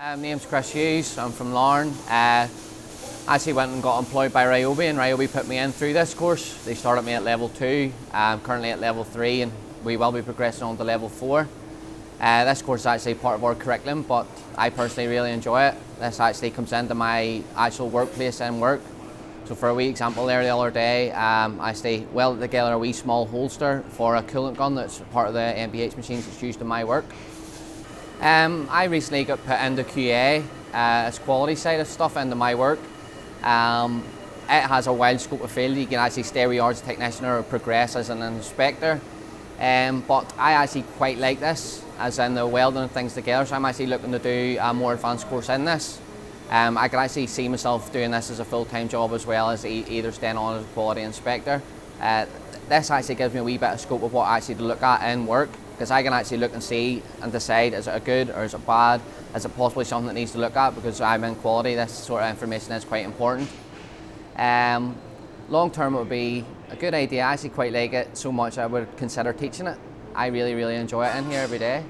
My name's Chris Hughes, I'm from Larne. I actually went and got employed by Ryobi, and Ryobi put me in through this course. They started me at level 2, I'm currently at level 3, and we will be progressing on to level 4. This course is actually part of our curriculum, but I personally really enjoy it. This actually comes into my actual workplace and work. So for a wee example there the other day, I actually welded together a wee small holster for a coolant gun that's part of the MBH machines that's used in my work. I recently got put into QA, as quality side of stuff into my work. It has a wide scope of field. You can actually stay where you are as a technician or progress as an inspector. But I actually quite like this, as in the welding and things together, so I'm actually looking to do a more advanced course in this. I can actually see myself doing this as a full-time job as well as either staying on as a quality inspector. This actually gives me a wee bit of scope of what actually to look at in work, because I can actually look and see and decide, is it a good or is it bad, is it possibly something that needs to look at, because I'm in quality, this sort of information is quite important. Long term it would be a good idea. I actually quite like it so much I would consider teaching it. I really enjoy it in here every day.